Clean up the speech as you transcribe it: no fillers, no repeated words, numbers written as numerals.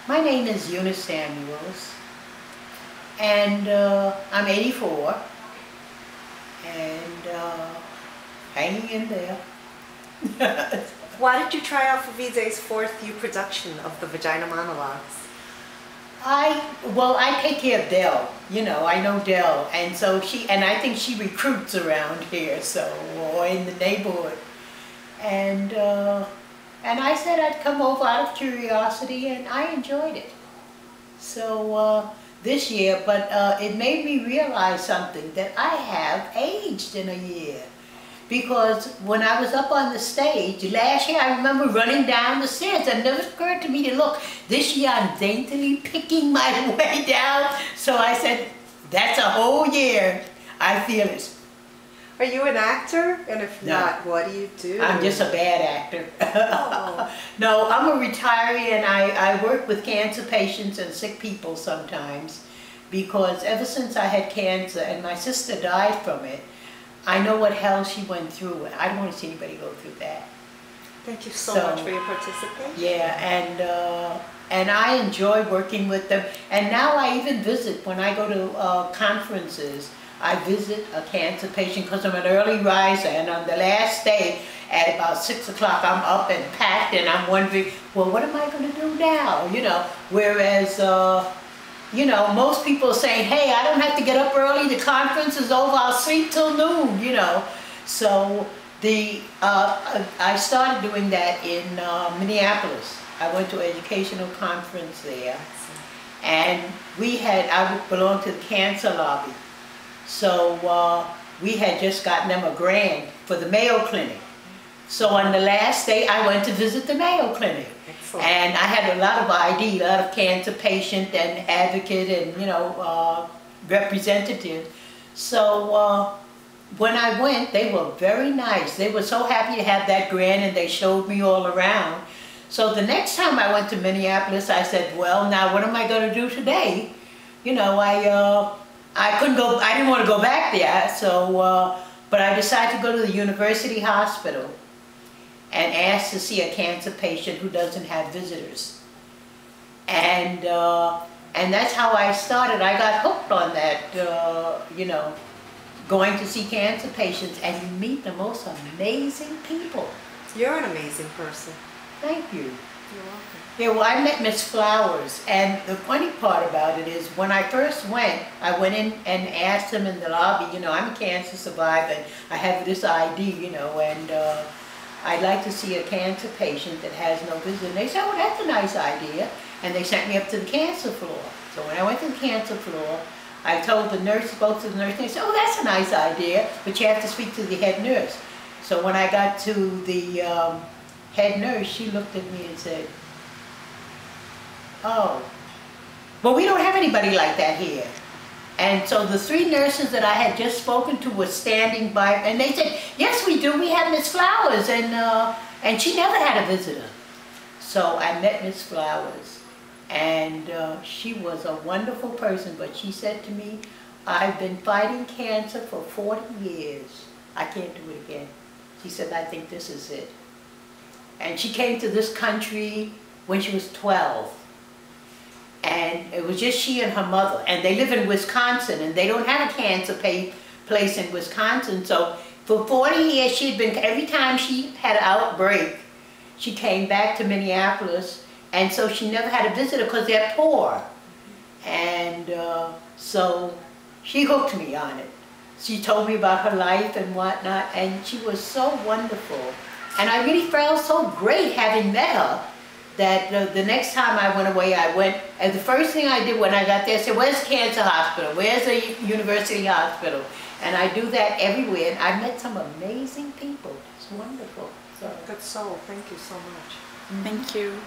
My name is Eunice Samuels, and I'm 84, and hanging in there. Why did you try out for VJ's fourth new production of the Vagina Monologues? I take care of Dell, you know, I know Dell, and so I think she recruits around here, so, or in the neighborhood. And I said I'd come over out of curiosity, and I enjoyed it. So this year, but it made me realize something, that I have aged in a year. Because when I was up on the stage, last year I remember running down the stairs. It never occurred to me to look. This year I'm daintily picking my way down. So I said, that's a whole year. I feel it. Are you an actor? And if not, what do you do? I'm just a bad actor. Oh. No, I'm a retiree, and I work with cancer patients and sick people sometimes. Because ever since I had cancer and my sister died from it, I know what hell she went through, and I don't want to see anybody go through that. Thank you so much for your participation. Yeah, and I enjoy working with them. And now I even visit, when I go to conferences, I visit a cancer patient because I'm an early riser, and on the last day at about 6 o'clock I'm up and packed, and I'm wondering, well, what am I going to do now? You know, whereas you know, most people are saying, hey, I don't have to get up early, the conference is over, I'll sleep till noon, you know. So I started doing that in Minneapolis. I went to an educational conference there, and I belonged to the cancer lobby. So we had just gotten them a grant for the Mayo Clinic. So on the last day, I went to visit the Mayo Clinic. Excellent. And I had a lot of ID, a lot of cancer patient and advocate and, you know, representative. So when I went, they were very nice. They were so happy to have that grant, and they showed me all around. So the next time I went to Minneapolis, I said, well, now what am I going to do today? You know, I couldn't go, I didn't want to go back there, so, but I decided to go to the University Hospital and ask to see a cancer patient who doesn't have visitors. And that's how I started. I got hooked on that, you know, going to see cancer patients, and you meet the most amazing people. You're an amazing person. Thank you. You're welcome. Yeah, well, I met Miss Flowers, and the funny part about it is when I first went, I went in and asked them in the lobby, you know, I'm a cancer survivor, and I have this ID, you know, and I'd like to see a cancer patient that has no visit. And they said, oh, that's a nice idea. And they sent me up to the cancer floor. So when I went to the cancer floor, I told the nurse, spoke to the nurse, and they said, oh, that's a nice idea, but you have to speak to the head nurse. So when I got to the head nurse, she looked at me and said, oh, well, we don't have anybody like that here. And so the 3 nurses that I had just spoken to were standing by, and they said, yes, we do. We have Miss Flowers, and she never had a visitor. So I met Miss Flowers, and she was a wonderful person, but she said to me, I've been fighting cancer for 40 years. I can't do it again. She said, I think this is it. And she came to this country when she was 12. And it was just she and her mother, and they live in Wisconsin, and they don't have a cancer place in Wisconsin. So for 40 years she had been, every time she had an outbreak, she came back to Minneapolis, and so she never had a visitor because they're poor. And so she hooked me on it. She told me about her life and whatnot, and she was so wonderful. And I really felt so great having met her, that the next time I went away, and the first thing I did when I got there, I said, where's the cancer hospital? Where's the university hospital? And I do that everywhere, and I met some amazing people. It's wonderful. So. Good soul. Thank you so much. Thank you.